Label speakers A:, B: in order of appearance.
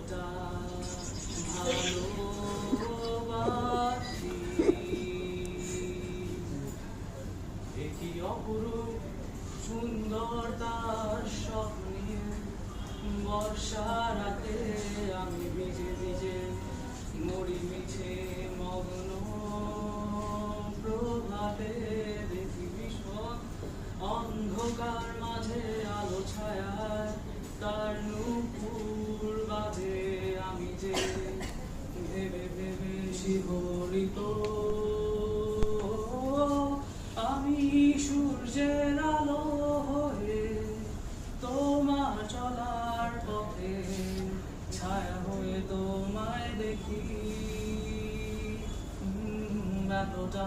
A: কতটা ভালোবাসি। একই অপরূপ সুন্দর তার স্বপ্নে বর্ষা রাতে আমি ভিজে ভিজে মরি মিছে মগ্ন